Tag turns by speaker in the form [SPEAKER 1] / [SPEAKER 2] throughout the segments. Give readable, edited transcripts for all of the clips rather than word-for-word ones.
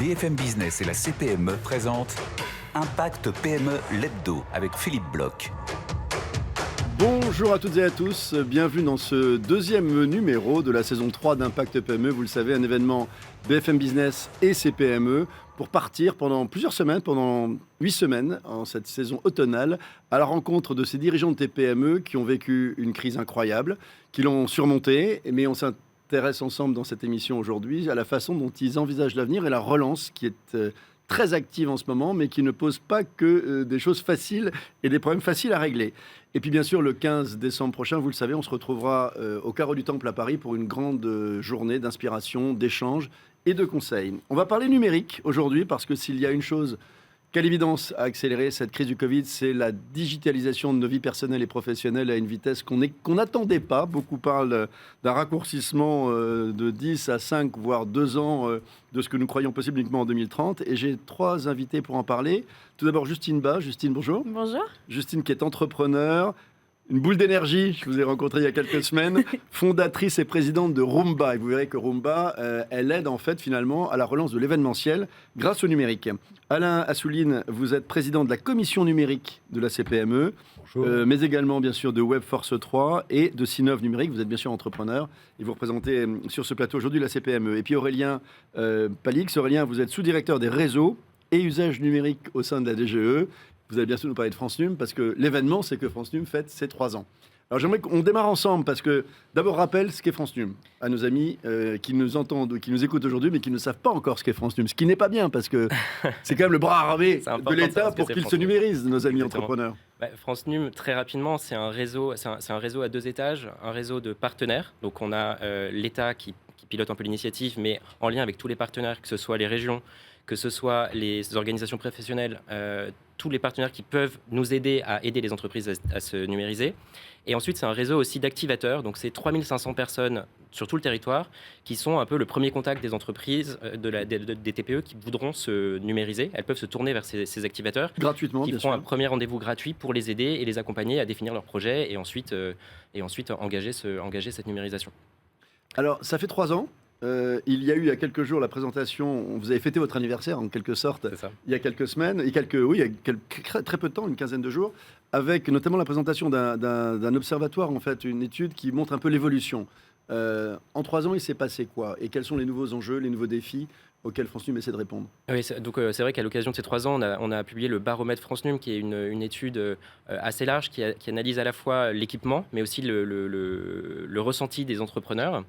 [SPEAKER 1] BFM Business et la CPME présentent Impact PME l'Hebdo avec Philippe Bloch.
[SPEAKER 2] Bonjour à toutes et à tous, bienvenue dans ce deuxième numéro de la saison 3 d'Impact PME. Vous le savez, un événement BFM Business et CPME pour partir pendant plusieurs semaines, pendant 8 semaines en cette saison automnale, à la rencontre de ces dirigeants de TPME qui ont vécu une crise incroyable, qui l'ont surmontée, mais on s'intéresse ensemble dans cette émission aujourd'hui à la façon dont ils envisagent l'avenir et la relance qui est très active en ce moment, mais qui ne pose pas que des choses faciles et des problèmes faciles à régler. Et puis bien sûr, le 15 décembre prochain, vous le savez, on se retrouvera au Carreau du Temple à Paris pour une grande journée d'inspiration, d'échange et de conseils. On va parler numérique aujourd'hui parce que s'il y a une chose qu'à l'évidence a accéléré cette crise du Covid, c'est la digitalisation de nos vies personnelles et professionnelles à une vitesse qu'on n'attendait pas. Beaucoup parlent d'un raccourcissement de 10 à 5, voire 2 ans de ce que nous croyons possible uniquement en 2030. Et j'ai 3 invités pour en parler. Tout d'abord, Justine Bas. Justine, bonjour.
[SPEAKER 3] Bonjour.
[SPEAKER 2] Justine qui est entrepreneur, une boule d'énergie, je vous ai rencontré il y a quelques semaines, fondatrice et présidente de Roomba. Et vous verrez que Roomba, elle aide en fait finalement à la relance de l'événementiel grâce au numérique. Alain Assouline, vous êtes président de la commission numérique de la CPME, mais également bien sûr de Webforce 3 et de Sinov Numérique. Vous êtes bien sûr entrepreneur et vous représentez sur ce plateau aujourd'hui la CPME. Et puis Aurélien Palix. Aurélien, vous êtes sous-directeur des réseaux et usages numériques au sein de la DGE. Vous allez bien sûr nous parler de France Num, parce que l'événement, c'est que France Num fête ses 3 ans. Alors j'aimerais qu'on démarre ensemble, parce que d'abord rappelle ce qu'est France Num à nos amis qui nous entendent, qui nous écoutent aujourd'hui, mais qui ne savent pas encore ce qu'est France Num, ce qui n'est pas bien, parce que c'est quand même le bras armé de l'État pour qu'ils se numérisent, nos amis entrepreneurs.
[SPEAKER 4] France Num, très rapidement, c'est un réseau à 2 étages, un réseau de partenaires. Donc on a l'État qui pilote un peu l'initiative, mais en lien avec tous les partenaires, que ce soit les régions, que ce soit les organisations professionnelles, tous les partenaires qui peuvent nous aider à aider les entreprises à se numériser. Et ensuite, c'est un réseau aussi d'activateurs. Donc, c'est 3500 personnes sur tout le territoire qui sont un peu le premier contact des entreprises, des TPE qui voudront se numériser. Elles peuvent se tourner vers ces activateurs.
[SPEAKER 2] Gratuitement,
[SPEAKER 4] qui
[SPEAKER 2] bien
[SPEAKER 4] feront
[SPEAKER 2] sûr.
[SPEAKER 4] un premier rendez-vous gratuit pour les aider et les accompagner à définir leur projet et ensuite engager cette numérisation.
[SPEAKER 2] Alors, ça fait 3 ans. Il y a eu il y a quelques jours la présentation, vous avez fêté votre anniversaire en quelque sorte, il y a quelques semaines, il y a très peu de temps, une quinzaine de jours, avec notamment la présentation d'un observatoire, en fait, une étude qui montre un peu l'évolution. En 3 ans, il s'est passé quoi? Et quels sont les nouveaux enjeux, les nouveaux défis auxquels France Num essaie de répondre?
[SPEAKER 4] Oui, c'est vrai qu'à l'occasion de ces 3 ans, on a publié le baromètre France Num, qui est une étude assez large qui analyse à la fois l'équipement, mais aussi le ressenti des entrepreneurs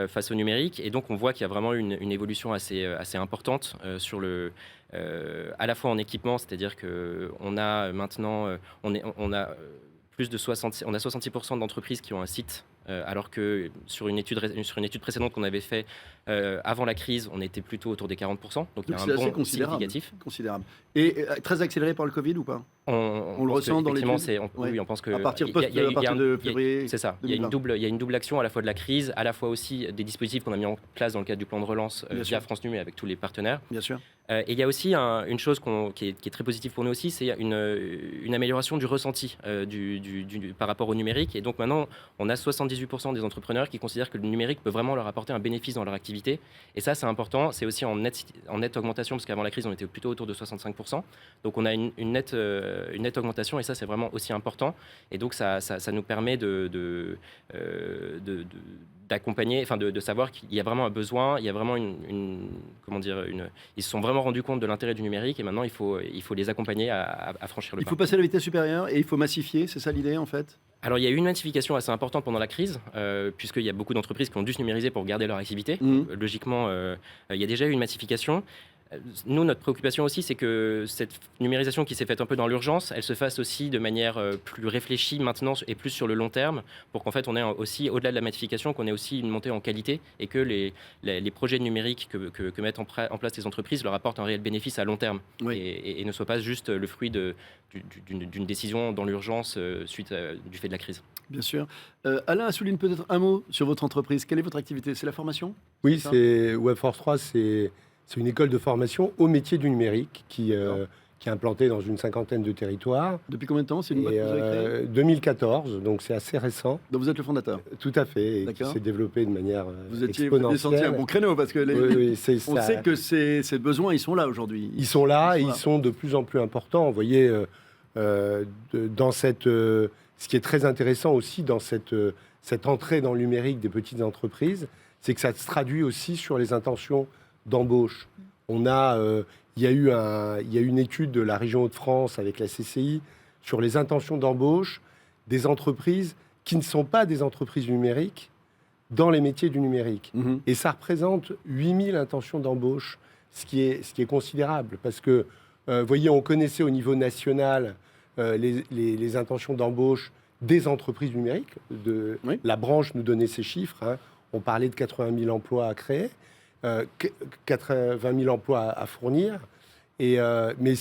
[SPEAKER 4] face au numérique. Et donc, on voit qu'il y a vraiment une évolution assez importante à la fois en équipement, c'est-à-dire qu'on a maintenant, on a 66% d'entreprises qui ont un site. Alors que sur une étude précédente qu'on avait fait avant la crise, on était plutôt autour des 40%. Donc il y a un bond significatif.
[SPEAKER 2] Considérable. Et très accéléré par le Covid ou pas? On le ressent dans l'étude.
[SPEAKER 4] Oui, on pense que
[SPEAKER 2] à partir de février.
[SPEAKER 4] C'est ça. Il y a une double action à la fois de la crise, à la fois aussi des dispositifs qu'on a mis en place dans le cadre du plan de relance via France Num et avec tous les partenaires.
[SPEAKER 2] Bien sûr.
[SPEAKER 4] Et il y a aussi une chose qui est très positive pour nous aussi, c'est une amélioration du ressenti par rapport au numérique. Et donc maintenant, on a 78% des entrepreneurs qui considèrent que le numérique peut vraiment leur apporter un bénéfice dans leur activité. Et ça, c'est important. C'est aussi en nette augmentation, parce qu'avant la crise, on était plutôt autour de 65%. Donc on a une nette augmentation, et ça, c'est vraiment aussi important. Et donc ça nous permet d'accompagner, enfin de savoir qu'il y a vraiment un besoin, il y a vraiment ils se sont vraiment rendus compte de l'intérêt du numérique, et maintenant il faut les accompagner à franchir le pas.
[SPEAKER 2] Il faut passer à la vitesse supérieure et il faut massifier, c'est ça l'idée en fait?
[SPEAKER 4] Alors il y a eu une massification assez importante pendant la crise, puisqu'il y a beaucoup d'entreprises qui ont dû se numériser pour garder leur activité. Logiquement, il y a déjà eu une massification. Nous, notre préoccupation aussi, c'est que cette numérisation qui s'est faite un peu dans l'urgence, elle se fasse aussi de manière plus réfléchie maintenant et plus sur le long terme, pour qu'en fait on ait aussi, au-delà de la massification, qu'on ait aussi une montée en qualité, et que les projets numériques que mettent en place les entreprises leur apportent un réel bénéfice à long terme, et ne soient pas juste le fruit d'une décision dans l'urgence suite du fait de la crise.
[SPEAKER 2] Bien sûr. Alain Assouline, peut-être un mot sur votre entreprise. Quelle est votre activité? C'est la formation?
[SPEAKER 5] Oui, c'est Webforce 3, c'est une école de formation au métier du numérique qui
[SPEAKER 3] qui est implanté dans une 50aine de territoires.
[SPEAKER 2] Depuis combien de temps? C'est une boîte que vous avez créée?
[SPEAKER 3] 2014, donc c'est assez récent.
[SPEAKER 2] Donc vous êtes le fondateur?
[SPEAKER 3] Tout à fait, et qui
[SPEAKER 2] D'accord.
[SPEAKER 3] s'est développé de manière
[SPEAKER 2] Vous aviez
[SPEAKER 3] exponentielle.
[SPEAKER 2] senti un bon créneau parce que
[SPEAKER 3] Oui, c'est
[SPEAKER 2] on
[SPEAKER 3] ça.
[SPEAKER 2] sait que ces besoins, ils sont là aujourd'hui.
[SPEAKER 3] Ils sont là,
[SPEAKER 2] Ils
[SPEAKER 3] et
[SPEAKER 2] sont
[SPEAKER 3] ils
[SPEAKER 2] là.
[SPEAKER 3] sont de plus en plus importants. Vous voyez, dans cette, ce qui est très intéressant aussi dans cette entrée dans le numérique des petites entreprises, c'est que ça se traduit aussi sur les intentions d'embauche. Il y a eu une étude de la région Hauts-de-France avec la CCI sur les intentions d'embauche des entreprises qui ne sont pas des entreprises numériques dans les métiers du numérique.
[SPEAKER 2] Mhm.
[SPEAKER 3] Et ça représente 8000 intentions d'embauche, ce qui est considérable. Parce que, vous voyez, on connaissait au niveau national les intentions d'embauche des entreprises numériques.
[SPEAKER 2] Oui.
[SPEAKER 3] La branche nous donnait ces chiffres. Hein. On parlait de 80 000 emplois à créer, 80 000 emplois à fournir. Mais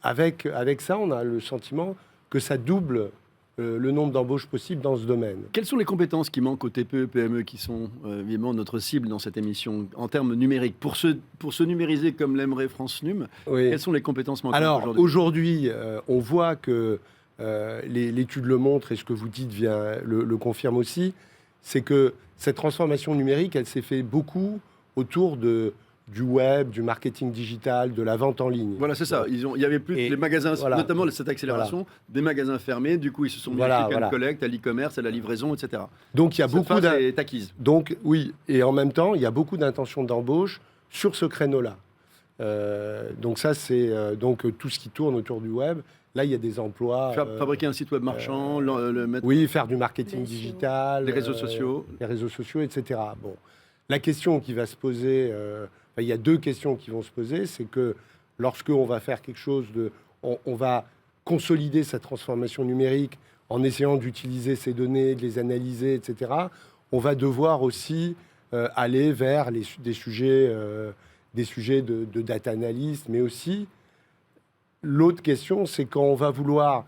[SPEAKER 3] avec ça, on a le sentiment que ça double le nombre d'embauches possibles dans ce domaine.
[SPEAKER 2] Quelles sont les compétences qui manquent aux TPE, PME qui sont évidemment notre cible dans cette émission en termes numériques? Pour se numériser comme l'aimerait France Num,
[SPEAKER 3] Oui.
[SPEAKER 2] quelles sont les compétences manquantes
[SPEAKER 3] Alors,
[SPEAKER 2] aujourd'hui?
[SPEAKER 3] aujourd'hui, on voit que l'étude le montre, et ce que vous dites le confirme aussi, c'est que cette transformation numérique, elle s'est fait beaucoup autour du web, du marketing digital, de la vente en ligne.
[SPEAKER 2] Voilà, c'est ça. Il y avait plus
[SPEAKER 3] Et
[SPEAKER 2] les magasins,
[SPEAKER 3] voilà.
[SPEAKER 2] notamment cette accélération, des magasins fermés. Du coup, ils se sont mis à click and collect, à l'e-commerce, à la livraison, etc.
[SPEAKER 3] Donc, il y a
[SPEAKER 2] Cette
[SPEAKER 3] beaucoup
[SPEAKER 2] phase est acquise.
[SPEAKER 3] Donc, oui, et en même temps, il y a beaucoup d'intentions d'embauche sur ce créneau-là. Donc ça, c'est donc tout ce qui tourne autour du web. Là, il y a des emplois.
[SPEAKER 2] Fabriquer un site web marchand, le mettre.
[SPEAKER 3] Oui, faire du marketing digital.
[SPEAKER 2] Les réseaux sociaux.
[SPEAKER 3] Les réseaux sociaux, etc. Bon, la question qui va se poser, il y a deux questions qui vont se poser. C'est que lorsqu'on va faire quelque chose on va consolider sa transformation numérique en essayant d'utiliser ces données, de les analyser, etc. On va devoir aussi aller vers des sujets de data analyst, mais aussi l'autre question, c'est quand on va vouloir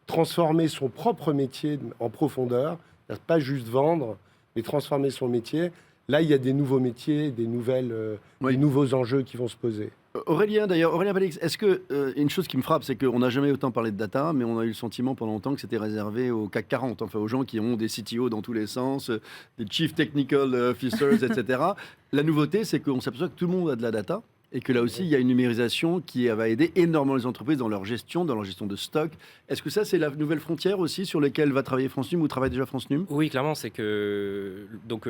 [SPEAKER 3] transformer son propre métier en profondeur, pas juste vendre, mais transformer son métier. Là, il y a des nouveaux métiers, des nouveaux enjeux qui vont se poser.
[SPEAKER 2] Aurélien Félix, est-ce que une chose qui me frappe, c'est qu'on n'a jamais autant parlé de data, mais on a eu le sentiment pendant longtemps que c'était réservé au CAC 40, enfin aux gens qui ont des CTO dans tous les sens, des Chief Technical Officers, etc. La nouveauté, c'est qu'on s'aperçoit que tout le monde a de la data et que là aussi, il y a une numérisation qui va aider énormément les entreprises dans leur gestion de stock. Est-ce que ça, c'est la nouvelle frontière aussi sur laquelle va travailler France Num ou travaille déjà France Num?
[SPEAKER 4] Oui, clairement, c'est que... Donc,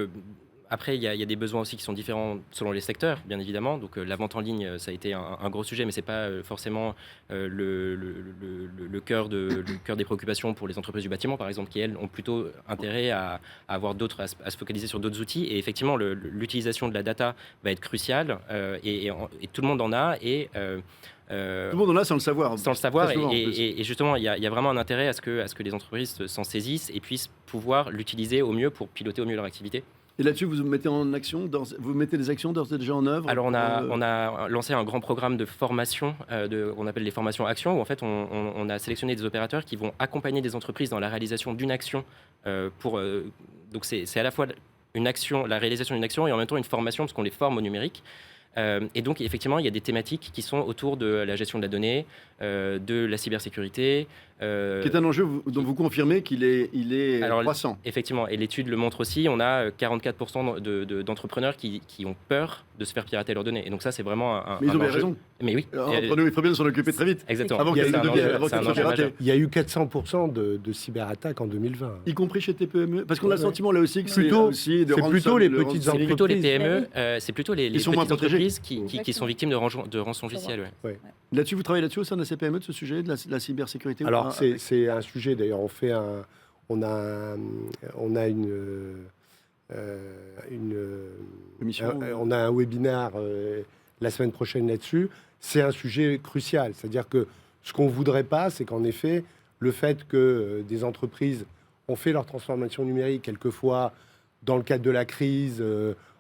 [SPEAKER 4] après, il y a des besoins aussi qui sont différents selon les secteurs, bien évidemment. Donc, la vente en ligne, ça a été un gros sujet, mais ce n'est pas forcément le cœur des préoccupations pour les entreprises du bâtiment, par exemple, qui, elles, ont plutôt intérêt à se focaliser sur d'autres outils. Et effectivement, l'utilisation de la data va être cruciale, et tout le monde en a. Et
[SPEAKER 2] tout le monde en a sans le savoir.
[SPEAKER 4] Sans le savoir,
[SPEAKER 2] Très souvent,
[SPEAKER 4] et justement, il y a vraiment un intérêt à ce que les entreprises s'en saisissent et puissent pouvoir l'utiliser au mieux pour piloter au mieux leur activité.
[SPEAKER 2] Et là-dessus, vous mettez en action, vous mettez des actions d'ores et déjà en œuvre?
[SPEAKER 4] Alors, on a lancé un grand programme de formation, on appelle les formations actions, où en fait, on a sélectionné des opérateurs qui vont accompagner des entreprises dans la réalisation d'une action. Donc, c'est à la fois une action, la réalisation d'une action, et en même temps une formation, parce qu'on les forme au numérique. Et donc, effectivement, il y a des thématiques qui sont autour de la gestion de la donnée, de la cybersécurité.
[SPEAKER 2] Qui est un enjeu dont vous confirmez qu'il est croissant.
[SPEAKER 4] Effectivement, et l'étude le montre aussi, on a 44% d'entrepreneurs qui ont peur de se faire pirater leurs données. Et donc ça, c'est vraiment un
[SPEAKER 2] Mais ils ont
[SPEAKER 4] enjeu.
[SPEAKER 2] raison.
[SPEAKER 4] Mais oui.
[SPEAKER 2] Entre nous, il faut bien s'en occuper très vite.
[SPEAKER 4] Exactement.
[SPEAKER 2] Avant qu'elles
[SPEAKER 4] C'est un
[SPEAKER 2] deviennent
[SPEAKER 4] enjeu- c'est un enjeu majeur.
[SPEAKER 3] Il y a eu 400% de cyberattaques en 2020.
[SPEAKER 2] Y compris chez TPE. Parce qu'on a le sentiment là aussi que c'est
[SPEAKER 3] Plutôt-
[SPEAKER 2] aussi de
[SPEAKER 3] c'est
[SPEAKER 2] rendre
[SPEAKER 3] plutôt
[SPEAKER 2] ça-
[SPEAKER 3] les
[SPEAKER 2] le rendre
[SPEAKER 3] petites
[SPEAKER 2] ça-
[SPEAKER 4] C'est plutôt les PME,
[SPEAKER 5] Mais
[SPEAKER 4] c'est plutôt les
[SPEAKER 2] Ils sont moins
[SPEAKER 4] petites
[SPEAKER 2] protégés.
[SPEAKER 4] entreprises qui sont victimes de rançongiciel. Ouais.
[SPEAKER 2] Là-dessus, vous travaillez là-dessus au sein de la CPME, de ce sujet, de la cybersécurité?
[SPEAKER 3] Alors,
[SPEAKER 2] ou pas
[SPEAKER 3] c'est un sujet, d'ailleurs, on a un webinaire la semaine prochaine là-dessus. C'est un sujet crucial. C'est-à-dire que ce qu'on ne voudrait pas, c'est qu'en effet, le fait que des entreprises ont fait leur transformation numérique, quelquefois, dans le cadre de la crise,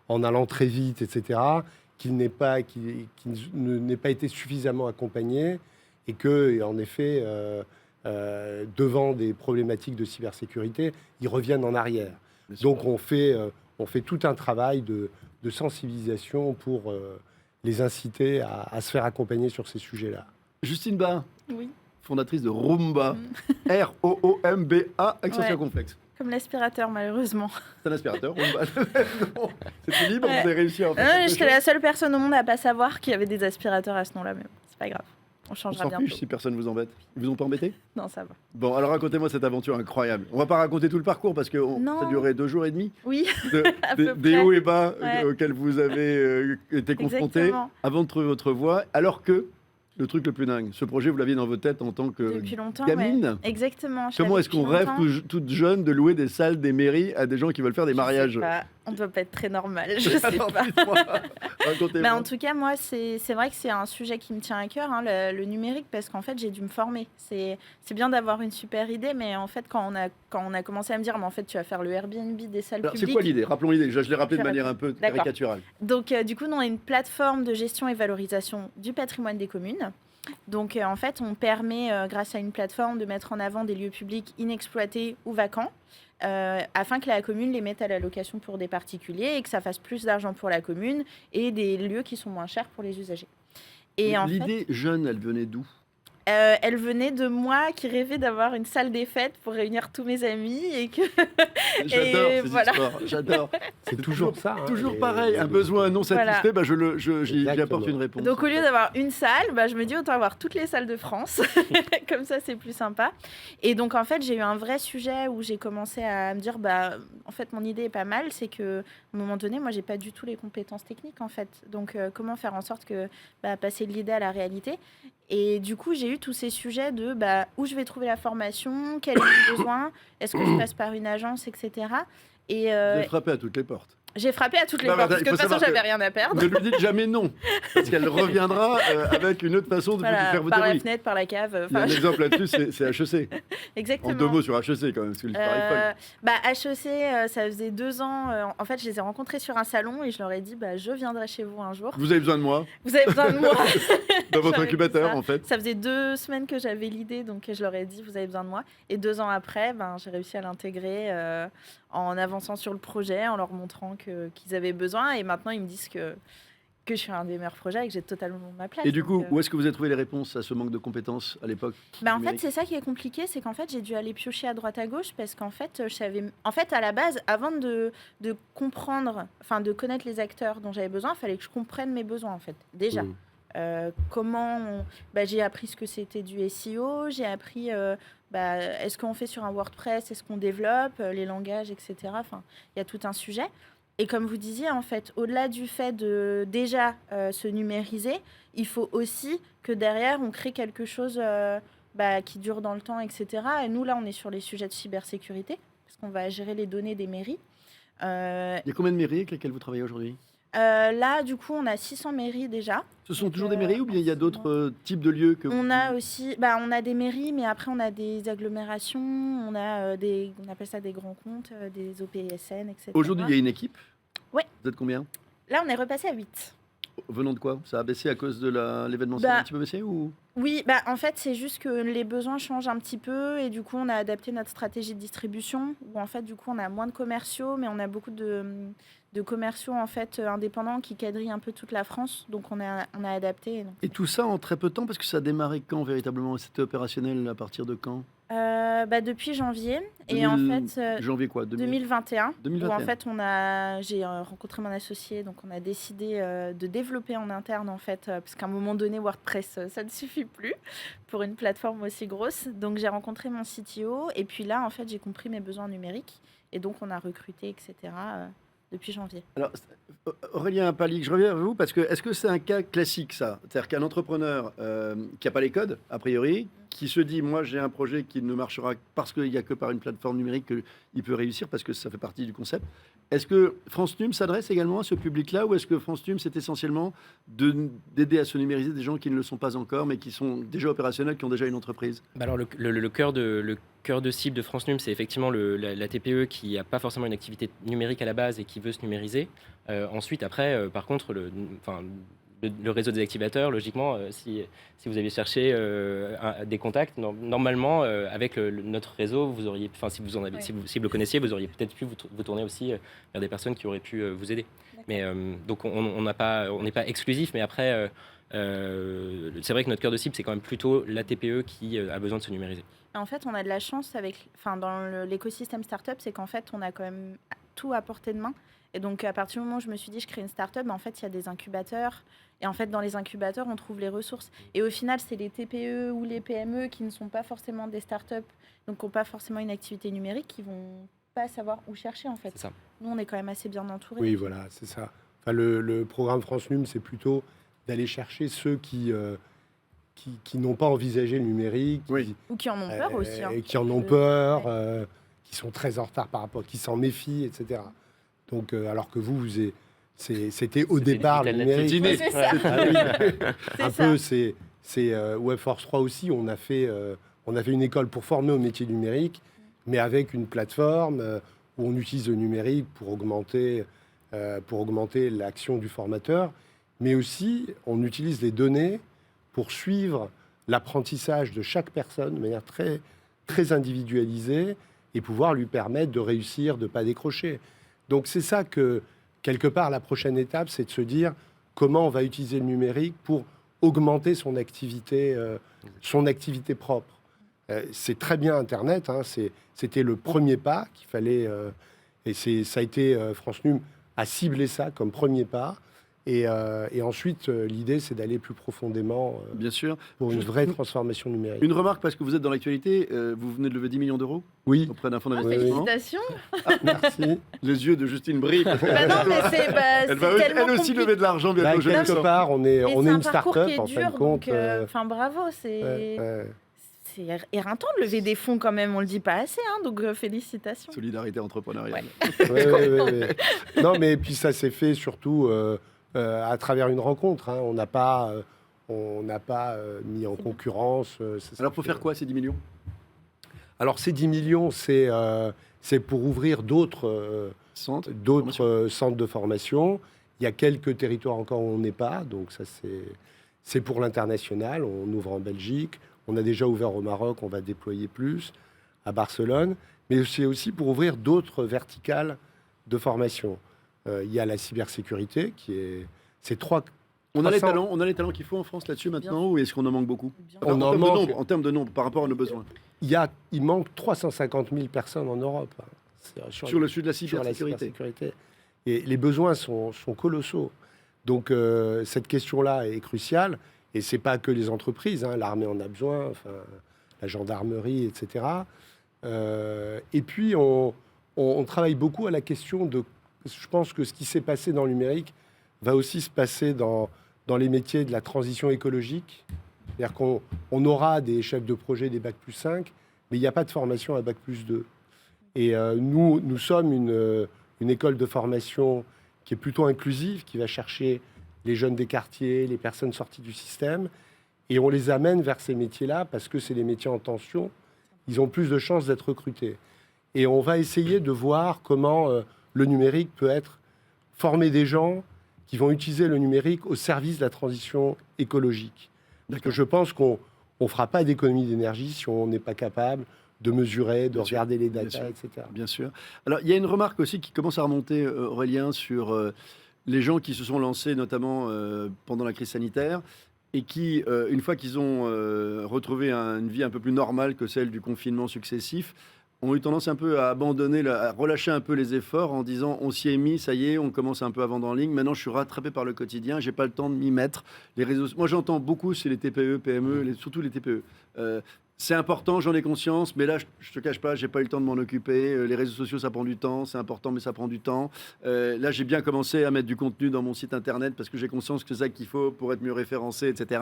[SPEAKER 3] en allant très vite, etc., qu'il n'ait pas été suffisamment accompagné et que, en effet, devant des problématiques de cybersécurité, ils reviennent en arrière. Donc on fait tout un travail de sensibilisation pour les inciter à se faire accompagner sur ces sujets-là.
[SPEAKER 2] Justine Bas,
[SPEAKER 5] Oui,
[SPEAKER 2] fondatrice de Roomba, R-O-O-M-B-A, accent
[SPEAKER 5] Ouais.
[SPEAKER 2] circonflexe.
[SPEAKER 5] comme l'aspirateur, malheureusement.
[SPEAKER 2] C'est un aspirateur, Roomba. Non, c'était libre,
[SPEAKER 5] Ouais.
[SPEAKER 2] vous avez réussi à en faire quelque
[SPEAKER 5] J'étais
[SPEAKER 2] chose.
[SPEAKER 5] la seule personne au monde à pas savoir qu'il y avait des aspirateurs à ce nom-là, mais bon, c'est pas grave. On
[SPEAKER 2] On
[SPEAKER 5] changera
[SPEAKER 2] s'en
[SPEAKER 5] bientôt.
[SPEAKER 2] fiche si personne vous embête. Ils vous ont pas embêté?
[SPEAKER 5] Non, ça va.
[SPEAKER 2] Bon, alors racontez-moi cette aventure incroyable. On va pas raconter tout le parcours parce que
[SPEAKER 5] Non.
[SPEAKER 2] ça a duré 2 jours et demi
[SPEAKER 5] Oui,
[SPEAKER 2] de,
[SPEAKER 5] À
[SPEAKER 2] des-
[SPEAKER 5] peu
[SPEAKER 2] des
[SPEAKER 5] près.
[SPEAKER 2] hauts et bas
[SPEAKER 5] Ouais.
[SPEAKER 2] auxquels vous avez été confrontés
[SPEAKER 5] exactement.
[SPEAKER 2] avant de trouver votre voie. Alors que le truc le plus dingue, ce projet, vous l'aviez dans votre tête en tant que
[SPEAKER 5] Depuis longtemps.
[SPEAKER 2] gamine.
[SPEAKER 5] Ouais. Exactement. je
[SPEAKER 2] Comment
[SPEAKER 5] l'avais
[SPEAKER 2] est-ce qu'on
[SPEAKER 5] depuis
[SPEAKER 2] rêve
[SPEAKER 5] longtemps.
[SPEAKER 2] toute jeune de louer des salles des mairies à des gens qui veulent faire des
[SPEAKER 5] Je
[SPEAKER 2] mariages?
[SPEAKER 5] sais pas. On doit pas être très normal. Je sais
[SPEAKER 2] Alors,
[SPEAKER 5] pas.
[SPEAKER 2] dites-moi, racontez-moi.
[SPEAKER 5] Bah, en tout cas, moi, c'est vrai que c'est un sujet qui me tient à cœur, hein, le numérique, parce qu'en fait, j'ai dû me former. C'est bien d'avoir une super idée, mais en fait, quand on a commencé à me dire, mais en fait, tu vas faire le Airbnb des salles
[SPEAKER 2] Alors, c'est
[SPEAKER 5] publiques.
[SPEAKER 2] quoi l'idée? Rappelons l'idée. Je l'ai rappelé de
[SPEAKER 5] Je
[SPEAKER 2] manière un peu
[SPEAKER 5] D'accord.
[SPEAKER 2] caricaturale.
[SPEAKER 5] Donc, du coup, nous, on a une plateforme de gestion et valorisation du patrimoine des communes. Donc, en fait, on permet, grâce à une plateforme, de mettre en avant des lieux publics inexploités ou vacants, afin que la commune les mette à la location pour des particuliers et que ça fasse plus d'argent pour la commune et des lieux qui sont moins chers pour les usagers. Et en fait,
[SPEAKER 2] L'idée jeune, elle venait d'où?
[SPEAKER 5] elle venait de moi qui rêvait d'avoir une salle des fêtes pour réunir tous mes amis et que
[SPEAKER 2] J'adore ces
[SPEAKER 5] voilà.
[SPEAKER 2] histoires. J'adore.
[SPEAKER 3] C'est toujours ça. hein.
[SPEAKER 2] Toujours
[SPEAKER 3] Et-
[SPEAKER 2] pareil, un besoin non
[SPEAKER 5] Voilà.
[SPEAKER 2] satisfait, bah j'y
[SPEAKER 3] Exactement.
[SPEAKER 2] apporte une réponse.
[SPEAKER 5] Donc au lieu d'avoir une salle, bah, je me dis autant avoir toutes les salles de France. Comme ça, c'est plus sympa. Et donc en fait, j'ai eu un vrai sujet où j'ai commencé à me dire, bah, en fait, mon idée est pas mal. C'est que à un moment donné, moi, j'ai pas du tout les compétences techniques en fait. Donc comment faire en sorte que passer de l'idée à la réalité. Et du coup, j'ai eu tous ces sujets de où je vais trouver la formation, quel est mon besoin, est-ce que je passe par une agence, etc. Et
[SPEAKER 2] Vous avez frappé à toutes les portes.
[SPEAKER 5] j'ai frappé à toutes les
[SPEAKER 2] Non, mais
[SPEAKER 5] portes parce
[SPEAKER 2] il
[SPEAKER 5] que de
[SPEAKER 2] faut
[SPEAKER 5] toute façon,
[SPEAKER 2] savoir
[SPEAKER 5] j'avais
[SPEAKER 2] que-
[SPEAKER 5] rien à perdre.
[SPEAKER 2] Ne lui dites jamais non, parce qu'elle reviendra avec une autre façon de
[SPEAKER 5] Voilà,
[SPEAKER 2] faire vous
[SPEAKER 5] par
[SPEAKER 2] dire
[SPEAKER 5] la
[SPEAKER 2] oui.
[SPEAKER 5] fenêtre, par la cave.
[SPEAKER 2] Il y a
[SPEAKER 5] Enfin,
[SPEAKER 2] un exemple là-dessus, c'est HEC.
[SPEAKER 5] exactement.
[SPEAKER 2] En 2 mots sur HEC quand même, parce que l'histoire est folle.
[SPEAKER 5] HEC, ça faisait 2 ans. En fait, je les ai rencontrés sur un salon et je leur ai dit, je viendrai chez vous un jour.
[SPEAKER 2] Vous avez besoin de moi
[SPEAKER 5] Vous avez besoin de moi.
[SPEAKER 2] dans votre
[SPEAKER 5] J'aurais dit
[SPEAKER 2] incubateur
[SPEAKER 5] ça.
[SPEAKER 2] en fait.
[SPEAKER 5] Ça faisait 2 semaines que j'avais l'idée, donc je leur ai dit, vous avez besoin de moi. Et 2 ans après, j'ai réussi à l'intégrer en avançant sur le projet, en leur montrant qu'ils avaient besoin. Et maintenant, ils me disent que je suis un des meilleurs projets et que j'ai totalement ma place.
[SPEAKER 2] Et du
[SPEAKER 5] Donc,
[SPEAKER 2] coup, où est-ce que vous avez trouvé les réponses à ce manque de compétences à l'époque?
[SPEAKER 5] en fait,
[SPEAKER 2] numérique?
[SPEAKER 5] c'est ça qui est compliqué, c'est qu'en fait, j'ai dû aller piocher à droite à gauche parce qu'en fait, je savais. En fait, à la base, avant de comprendre, enfin, de connaître les acteurs dont j'avais besoin, il fallait que je comprenne mes besoins, en fait, déjà.
[SPEAKER 3] Mmh.
[SPEAKER 5] J'ai appris ce que c'était du SEO, j'ai appris est-ce qu'on fait sur un WordPress, est-ce qu'on développe, les langages, etc. Enfin, il y a tout un sujet. Et comme vous disiez, en fait, au-delà du fait de déjà se numériser, il faut aussi que derrière, on crée quelque chose qui dure dans le temps, etc. Et nous, là, on est sur les sujets de cybersécurité, parce qu'on va gérer les données des mairies.
[SPEAKER 2] Il y a combien de mairies avec lesquelles vous travaillez aujourd'hui?
[SPEAKER 5] Là, du coup, on a 600 mairies déjà.
[SPEAKER 2] Ce sont
[SPEAKER 5] Donc,
[SPEAKER 2] toujours des mairies ou bien il y a
[SPEAKER 5] en ce
[SPEAKER 2] d'autres
[SPEAKER 5] moment-
[SPEAKER 2] types de lieux que
[SPEAKER 5] On a aussi, on a des mairies, mais après on a des agglomérations, on a on appelle ça des grands comptes, des OPSN, etc.
[SPEAKER 2] Aujourd'hui, il y a une équipe.
[SPEAKER 5] Ouais.
[SPEAKER 2] Vous êtes combien?
[SPEAKER 5] Là, on est repassé à 8.
[SPEAKER 2] Venant de quoi? Ça a baissé à cause de l'événementiel un petit peu baissé ou?
[SPEAKER 5] Oui, en fait, c'est juste que les besoins changent un petit peu et du coup, on a adapté notre stratégie de distribution où en fait, du coup, on a moins de commerciaux, mais on a beaucoup de commerciaux en fait indépendants qui quadrillent un peu toute la France. Donc, on a adapté. Donc,
[SPEAKER 2] Et tout ça en très peu de temps, parce que ça a démarré quand véritablement? C'était opérationnel à partir de quand?
[SPEAKER 5] depuis janvier et en fait.
[SPEAKER 2] Janvier quoi?
[SPEAKER 5] 2021,
[SPEAKER 2] 2021.
[SPEAKER 5] où en fait j'ai rencontré mon associé, donc on a décidé de développer en interne en fait, parce qu'à un moment donné WordPress ça ne suffit plus pour une plateforme aussi grosse. Donc j'ai rencontré mon CTO et puis là en fait j'ai compris mes besoins numériques et donc on a recruté etc. Depuis janvier.
[SPEAKER 2] Alors, Aurélien Palic, je reviens à vous parce que est-ce que c'est un cas classique ça? C'est-à-dire qu'un entrepreneur qui n'a pas les codes, a priori, qui se dit moi j'ai un projet qui ne marchera parce qu'il n'y a que par une plateforme numérique qu'il peut réussir parce que ça fait partie du concept. Est-ce que France Num s'adresse également à ce public-là ou est-ce que France Num c'est essentiellement d'aider à se numériser des gens qui ne le sont pas encore mais qui sont déjà opérationnels, qui ont déjà une entreprise?
[SPEAKER 4] Alors le cœur de cible de France Num, c'est effectivement la TPE qui n'a pas forcément une activité numérique à la base et qui veut se numériser. Ensuite, après, par contre, le réseau des activateurs, logiquement, si vous aviez cherché des contacts, normalement, avec notre réseau, vous auriez, si vous en avez,
[SPEAKER 5] Oui.
[SPEAKER 4] si vous le connaissiez, vous auriez peut-être pu vous tourner aussi vers des personnes qui auraient pu vous aider. Mais donc on n'est pas exclusif, mais après C'est vrai que notre cœur de cible, c'est quand même plutôt la TPE qui a besoin de se numériser.
[SPEAKER 5] En fait, on a de la chance dans l'écosystème startup, c'est qu'en fait, on a quand même tout à portée de main. Et donc, à partir du moment où je me suis dit, je crée une startup, en fait, il y a des incubateurs. Et en fait, dans les incubateurs, on trouve les ressources. Et au final, c'est les TPE ou les PME qui ne sont pas forcément des startups, donc qui n'ont pas forcément une activité numérique, qui vont pas savoir où chercher, en fait.
[SPEAKER 4] C'est ça.
[SPEAKER 5] Nous, on est quand même assez bien entourés.
[SPEAKER 3] Oui, voilà, c'est ça. Enfin, le programme France Num, c'est plutôt d'aller chercher ceux qui n'ont pas envisagé le numérique,
[SPEAKER 2] Oui.
[SPEAKER 5] Ou qui en ont peur aussi.
[SPEAKER 3] et qui en ont peur, qui sont très en retard par rapport, qui s'en méfient, etc. Donc, alors que c'était au départ le numérique.
[SPEAKER 2] Dîner.
[SPEAKER 5] C'est ça.
[SPEAKER 3] Ah oui.
[SPEAKER 5] C'est
[SPEAKER 3] Un
[SPEAKER 5] ça.
[SPEAKER 3] peu, c'est Webforce 3 aussi. On a fait une école pour former au métier numérique, mais avec une plateforme où on utilise le numérique pour augmenter l'action du formateur, mais aussi on utilise les données pour suivre l'apprentissage de chaque personne de manière très, très individualisée et pouvoir lui permettre de réussir, de ne pas décrocher. Donc c'est ça que, quelque part, la prochaine étape, c'est de se dire comment on va utiliser le numérique pour augmenter son activité propre. C'est très bien Internet, hein, c'était le premier pas qu'il fallait, ça a été France Num a ciblé ça comme premier pas. Et ensuite, l'idée, c'est d'aller plus profondément
[SPEAKER 2] Bien sûr.
[SPEAKER 3] pour une
[SPEAKER 2] Juste
[SPEAKER 3] vraie transformation numérique.
[SPEAKER 2] Une remarque, parce que vous êtes dans l'actualité, vous venez de lever 10 millions d'euros
[SPEAKER 3] Oui,
[SPEAKER 2] auprès d'un fonds
[SPEAKER 5] Ah,
[SPEAKER 2] d'investissement.
[SPEAKER 5] félicitations.
[SPEAKER 3] merci.
[SPEAKER 2] Les yeux de Justine brillent.
[SPEAKER 5] Bah non, mais c'est
[SPEAKER 2] Elle va
[SPEAKER 5] tellement
[SPEAKER 2] elle aussi
[SPEAKER 5] compliqué.
[SPEAKER 2] lever de l'argent
[SPEAKER 3] Bah,
[SPEAKER 2] bientôt. je le
[SPEAKER 3] quelque
[SPEAKER 2] sens.
[SPEAKER 3] part, on est
[SPEAKER 5] Mais
[SPEAKER 3] une
[SPEAKER 5] c'est un parcours
[SPEAKER 3] start-up,
[SPEAKER 5] qui est
[SPEAKER 3] en fin
[SPEAKER 5] dur,
[SPEAKER 3] de compte.
[SPEAKER 5] donc, bravo, c'est éreintant de lever des fonds quand même, on le dit pas assez, hein, donc félicitations.
[SPEAKER 2] Solidarité entrepreneuriale.
[SPEAKER 3] Ouais. Non, mais puis ça s'est fait surtout à travers une rencontre. Hein. On n'a pas mis en concurrence. Ça s'est
[SPEAKER 2] Alors, pour
[SPEAKER 3] fait,
[SPEAKER 2] faire quoi ces 10 millions
[SPEAKER 3] Alors, ces 10 millions, c'est pour ouvrir d'autres
[SPEAKER 2] Centre
[SPEAKER 3] centres de formation. Il y a quelques territoires encore où on n'est pas, donc ça c'est pour l'international. On ouvre en Belgique, on a déjà ouvert au Maroc, on va déployer plus à Barcelone, mais c'est aussi pour ouvrir d'autres verticales de formation. Il y a la cybersécurité c'est trois.
[SPEAKER 2] On a les
[SPEAKER 3] 300.
[SPEAKER 2] talents, qu'il faut en France là-dessus maintenant, ou est-ce qu'on en manque beaucoup
[SPEAKER 5] Bien.
[SPEAKER 3] On en manque.
[SPEAKER 2] En termes de nombre, par rapport à nos besoins.
[SPEAKER 3] Il manque 350 000 personnes en Europe
[SPEAKER 2] Sur le sujet de la
[SPEAKER 3] sur la
[SPEAKER 2] cybersécurité.
[SPEAKER 3] cybersécurité. Et les besoins sont colossaux. Donc cette question-là est cruciale. Et c'est pas que les entreprises. Hein. L'armée en a besoin, enfin, la gendarmerie, etc. Et puis on travaille beaucoup à la question de. Je pense que ce qui s'est passé dans le numérique va aussi se passer dans les métiers de la transition écologique. C'est-à-dire qu'on aura des chefs de projet des Bac+5, mais il n'y a pas de formation à Bac+2. Et nous sommes une école de formation qui est plutôt inclusive, qui va chercher les jeunes des quartiers, les personnes sorties du système, et on les amène vers ces métiers-là parce que c'est des métiers en tension. Ils ont plus de chances d'être recrutés. Et on va essayer de voir comment le numérique peut former des gens qui vont utiliser le numérique au service de la transition écologique. Parce que je pense qu'on ne fera pas d'économie d'énergie si on n'est pas capable de mesurer, de regarder les data, etc.
[SPEAKER 2] Bien sûr. Alors, il y a une remarque aussi qui commence à remonter, Aurélien, sur les gens qui se sont lancés, notamment pendant la crise sanitaire, et qui, une fois qu'ils ont retrouvé une vie un peu plus normale que celle du confinement successif, ont eu tendance un peu à abandonner, à relâcher un peu les efforts en disant on s'y est mis, ça y est, on commence un peu à vendre en ligne. Maintenant, je suis rattrapé par le quotidien, j'ai pas le temps de m'y mettre. Les réseaux, moi, j'entends beaucoup chez les TPE, PME, surtout les TPE. C'est important, j'en ai conscience, mais là, je te cache pas, j'ai pas eu le temps de m'en occuper. Les réseaux sociaux, ça prend du temps, c'est important, mais ça prend du temps. Là, j'ai bien commencé à mettre du contenu dans mon site internet parce que j'ai conscience que c'est ça qu'il faut pour être mieux référencé, etc.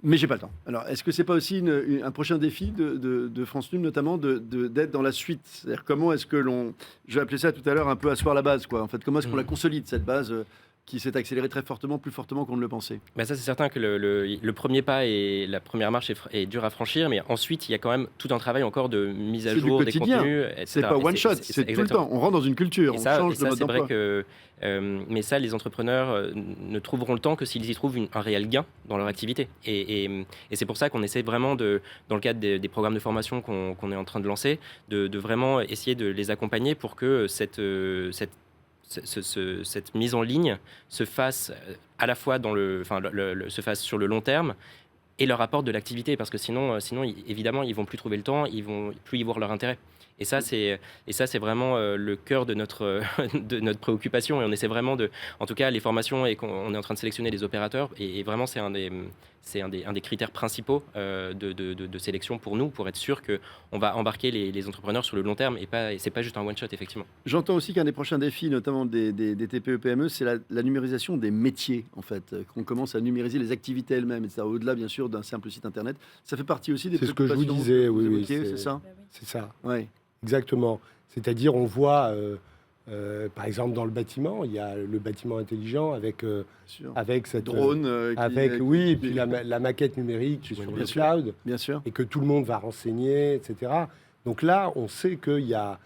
[SPEAKER 2] Mais j'ai pas le temps. Alors, est-ce que c'est pas aussi un prochain défi de France Num, notamment, d'être dans la suite? C'est-à-dire, comment est-ce que je vais appeler ça tout à l'heure un peu asseoir la base, quoi. En fait, comment est-ce qu'on la consolide, cette base qui s'est accélérée très fortement, plus fortement qu'on ne le pensait?
[SPEAKER 4] Ça, c'est certain que le premier pas et la première marche est dur à franchir, mais ensuite, il y a quand même tout un travail encore de mise à jour des contenus, etc.
[SPEAKER 2] C'est pas one shot, c'est tout le temps. On rentre dans une culture, on change de mode d'emploi.
[SPEAKER 4] C'est vrai que, mais ça, les entrepreneurs ne trouveront le temps que s'ils y trouvent un réel gain dans leur activité. Et c'est pour ça qu'on essaie vraiment, dans le cadre des programmes de formation qu'on est en train de lancer, de vraiment essayer de les accompagner pour que cette cette mise en ligne se fasse à la fois se fasse sur le long terme et leur apporte de l'activité, parce que sinon, évidemment, ils vont plus trouver le temps, ils vont plus y voir leur intérêt. Et ça, c'est vraiment le cœur de notre, de notre préoccupation. Et on essaie vraiment en tout cas, les formations, et on est en train de sélectionner des opérateurs. Et vraiment, c'est un des critères principaux de sélection pour nous, pour être sûr qu'on va embarquer les entrepreneurs sur le long terme. Et c'est pas juste un one-shot, effectivement.
[SPEAKER 2] J'entends aussi qu'un des prochains défis, notamment des TPE-PME, c'est la numérisation des métiers, en fait. Qu'on commence à numériser les activités elles-mêmes, etc. Au-delà, bien sûr, d'un simple site Internet. Ça fait partie aussi des préoccupations.
[SPEAKER 3] C'est ce que je vous disais, oui,
[SPEAKER 2] c'est ça.
[SPEAKER 3] C'est ça.
[SPEAKER 2] Ouais.
[SPEAKER 3] Exactement. C'est-à-dire, on voit, par exemple, dans le bâtiment, il y a le bâtiment intelligent avec cette
[SPEAKER 2] drone,
[SPEAKER 3] oui, et puis la maquette numérique sur le cloud,
[SPEAKER 2] bien sûr,
[SPEAKER 3] et que tout le monde va renseigner, etc. Donc là, on sait qu'il y a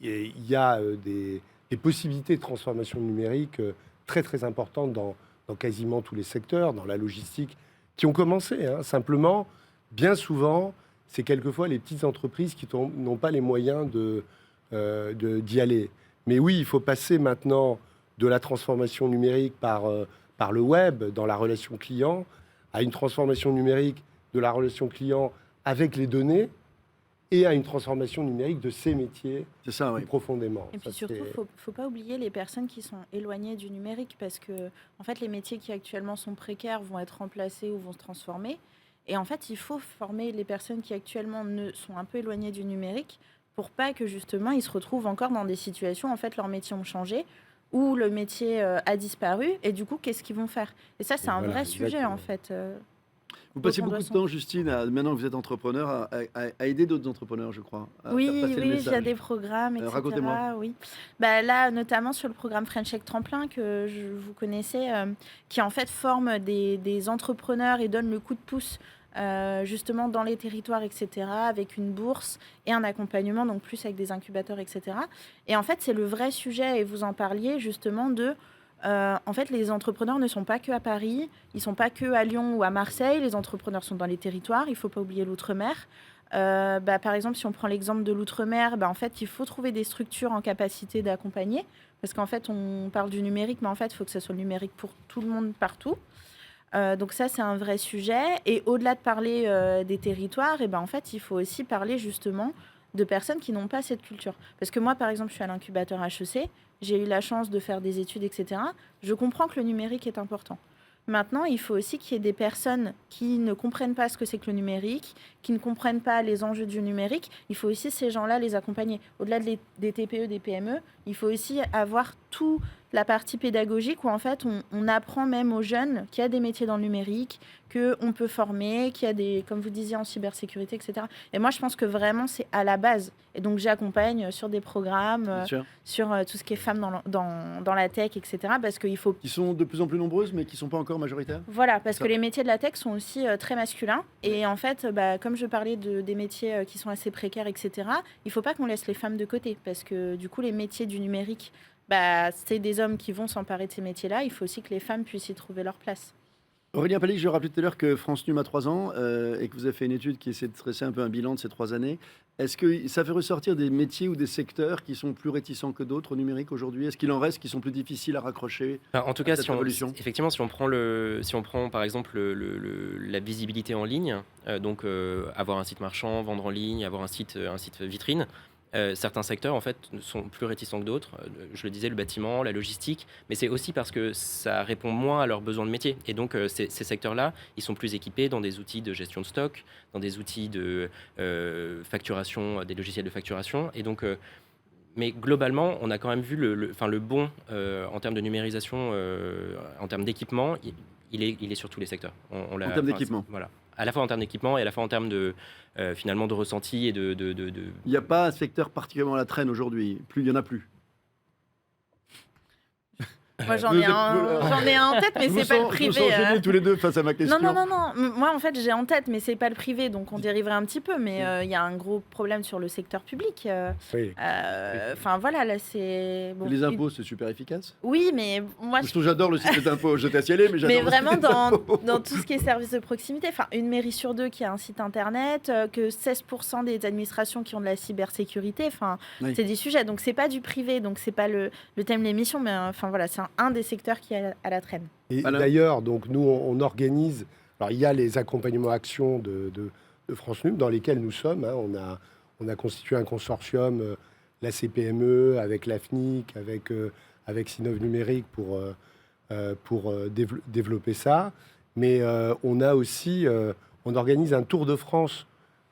[SPEAKER 3] des possibilités de transformation numérique très très importantes dans quasiment tous les secteurs, dans la logistique, qui ont commencé. Simplement, bien souvent, c'est quelquefois les petites entreprises qui n'ont pas les moyens d'y aller. Mais oui, il faut passer maintenant de la transformation numérique par le web, dans la relation client, à une transformation numérique de la relation client avec les données, et à une transformation numérique de ces métiers plus profondément.
[SPEAKER 5] Et puis surtout, il ne faut pas oublier les personnes qui sont éloignées du numérique, parce que en fait, les métiers qui actuellement sont précaires vont être remplacés ou vont se transformer. Et en fait, il faut former les personnes qui actuellement sont un peu éloignées du numérique pour pas que justement ils se retrouvent encore dans des situations, en fait, leurs métiers ont changé ou le métier a disparu, et du coup, qu'est-ce qu'ils vont faire? Et ça, c'est un vrai sujet, en fait.
[SPEAKER 2] Vous passez beaucoup de temps, Justine, maintenant que vous êtes entrepreneur, à aider d'autres entrepreneurs, je crois.
[SPEAKER 5] Oui, il y a des programmes, etc.
[SPEAKER 2] Racontez-moi.
[SPEAKER 5] Oui. Là, notamment sur le programme French Tech Tremplin, que vous connaissez, qui en fait forme des entrepreneurs et donne le coup de pouce justement dans les territoires, etc., avec une bourse et un accompagnement, donc plus avec des incubateurs, etc. Et en fait, c'est le vrai sujet, et vous en parliez justement en fait, les entrepreneurs ne sont pas que à Paris, ils ne sont pas que à Lyon ou à Marseille, les entrepreneurs sont dans les territoires, il ne faut pas oublier l'outre-mer. Par exemple, si on prend l'exemple de l'outre-mer, en fait, il faut trouver des structures en capacité d'accompagner, parce qu'en fait, on parle du numérique, mais en fait, il faut que ce soit le numérique pour tout le monde, partout. Donc ça, c'est un vrai sujet. Et au-delà de parler des territoires, en fait, il faut aussi parler justement de personnes qui n'ont pas cette culture. Parce que moi, par exemple, je suis à l'incubateur HEC, j'ai eu la chance de faire des études, etc. Je comprends que le numérique est important. Maintenant, il faut aussi qu'il y ait des personnes qui ne comprennent pas ce que c'est que le numérique, qui ne comprennent pas les enjeux du numérique. Il faut aussi ces gens-là les accompagner. Au-delà des TPE, des PME, il faut aussi avoir toute la partie pédagogique où en fait on apprend même aux jeunes qu'il y a des métiers dans le numérique, qu'on peut former, qu'il y a des, comme vous disiez, en cybersécurité, etc. Et moi, je pense que vraiment, c'est à la base. Et donc, j'accompagne sur des programmes, sur tout ce qui est femmes dans la tech, etc. Parce qu'il faut...
[SPEAKER 2] Qui sont de plus en plus nombreuses, mais qui ne sont pas encore majoritaires.
[SPEAKER 5] Voilà, parce que les métiers de la tech sont aussi très masculins. Et en fait, comme je parlais des métiers qui sont assez précaires, etc., il ne faut pas qu'on laisse les femmes de côté. Parce que du coup, les métiers du numérique, c'est des hommes qui vont s'emparer de ces métiers-là. Il faut aussi que les femmes puissent y trouver leur place.
[SPEAKER 2] Aurélien Palic, je rappelais tout à l'heure que France Num a 3 ans et que vous avez fait une étude qui essaie de dresser un peu un bilan de ces 3 années. Est-ce que ça fait ressortir des métiers ou des secteurs qui sont plus réticents que d'autres au numérique aujourd'hui? Est-ce qu'il en reste qui sont plus difficiles à raccrocher?
[SPEAKER 4] En tout cas, si on prend par exemple la visibilité en ligne, donc avoir un site marchand, vendre en ligne, avoir un site vitrine, certains secteurs en fait sont plus réticents que d'autres. Je le disais, le bâtiment, la logistique, mais c'est aussi parce que ça répond moins à leurs besoins de métier. Et donc ces secteurs-là, ils sont plus équipés dans des outils de gestion de stock, dans des outils de facturation, des logiciels de facturation. Et donc, mais globalement, on a quand même vu le bond en termes de numérisation, en termes d'équipement. Il est sur tous les secteurs.
[SPEAKER 2] En termes d'équipement.
[SPEAKER 4] Voilà. À la fois en termes d'équipement et à la fois en termes de finalement de ressenti et de.
[SPEAKER 2] Il n'y a pas un secteur particulièrement à la traîne aujourd'hui. Il y en a plus.
[SPEAKER 5] Moi, j'en
[SPEAKER 2] Vous
[SPEAKER 5] ai
[SPEAKER 2] êtes-
[SPEAKER 5] un en tête, mais
[SPEAKER 2] Je vous
[SPEAKER 5] c'est pas le
[SPEAKER 2] sens- je vous
[SPEAKER 5] privé.
[SPEAKER 2] sens gênés tous les deux face à ma question.
[SPEAKER 5] Non. Moi, en fait, j'ai en tête, mais c'est pas le privé, donc on dériverait un petit peu. Mais il y a un gros problème sur le secteur public.
[SPEAKER 3] Oui.
[SPEAKER 5] Enfin, voilà, là, c'est... bon,
[SPEAKER 2] Les impôts, c'est super efficace.
[SPEAKER 5] Oui, mais moi,
[SPEAKER 2] Parce que j'adore le système d'impôts. Je t'ai assigné, mais j'adore
[SPEAKER 5] mais
[SPEAKER 2] le
[SPEAKER 5] vraiment
[SPEAKER 2] système d'impôts.
[SPEAKER 5] dans tout ce qui est services de proximité, enfin une mairie sur deux qui a un site internet, que 16% des administrations qui ont de la cybersécurité, enfin
[SPEAKER 2] Oui.
[SPEAKER 5] c'est des sujets, donc c'est pas du privé, donc c'est pas le thème de l'émission, mais enfin voilà, c'est un des secteurs qui est à la traîne.
[SPEAKER 3] Et
[SPEAKER 2] Voilà.
[SPEAKER 3] d'ailleurs, donc nous, on organise. Alors, il y a les accompagnements actions de France Num dans lesquels nous sommes. Hein. On a constitué un consortium, la CPME, avec l'AFNIC, avec Sinov Numérique pour développer ça. Mais on a aussi, on organise un tour de France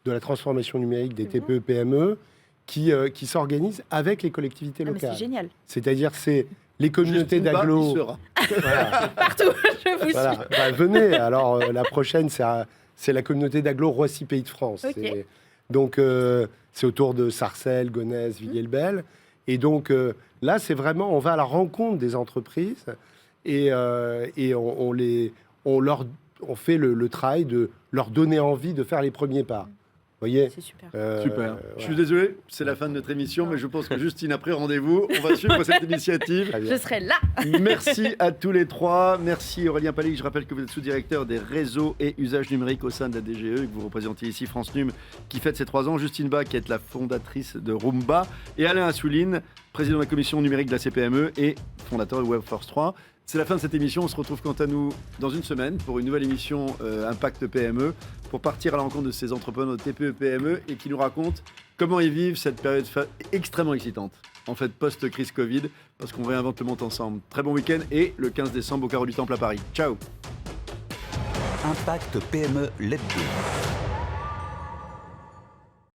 [SPEAKER 3] de la transformation numérique des
[SPEAKER 5] C'est
[SPEAKER 3] TPE-PME qui s'organise avec les collectivités
[SPEAKER 5] Ah, mais c'est
[SPEAKER 3] locales.
[SPEAKER 5] génial.
[SPEAKER 3] C'est-à-dire, c'est les communautés
[SPEAKER 2] Justin Bas,
[SPEAKER 3] d'agglo.
[SPEAKER 2] il sera.
[SPEAKER 3] Voilà.
[SPEAKER 5] Partout, je vous
[SPEAKER 3] Voilà.
[SPEAKER 5] suis.
[SPEAKER 3] Bah, venez. Alors, la prochaine, c'est la communauté d'agglo Roissy Pays de France.
[SPEAKER 5] Ok.
[SPEAKER 3] Donc, c'est autour de Sarcelles, Gonesse, Villiers-le-Bel. Et donc, là, c'est vraiment, on va à la rencontre des entreprises et on fait le travail de leur donner envie de faire les premiers pas. Vous voyez.
[SPEAKER 5] C'est super.
[SPEAKER 2] Super. Je suis
[SPEAKER 3] voilà.
[SPEAKER 2] désolé, c'est la fin de notre émission, mais je pense que Justine a pris rendez-vous. On va suivre cette initiative.
[SPEAKER 3] Très bien.
[SPEAKER 5] Je serai là.
[SPEAKER 2] Merci à tous les trois. Merci Aurélien Palic. Je rappelle que vous êtes sous-directeur des réseaux et usages numériques au sein de la DGE et que vous représentez ici France Num qui fête ses 3 ans. Justine Bas qui est la fondatrice de Roomba et Alain Assouline, président de la commission numérique de la CPME et fondateur de Webforce 3. C'est la fin de cette émission. On se retrouve quant à nous dans une semaine pour une nouvelle émission Impact PME pour partir à la rencontre de ces entrepreneurs de TPE-PME et qui nous racontent comment ils vivent cette période extrêmement excitante, en fait post-crise Covid, parce qu'on réinvente le monde ensemble. Très bon week-end et le 15 décembre au Carreau du Temple à Paris. Ciao.
[SPEAKER 1] Impact PME l'hebdo.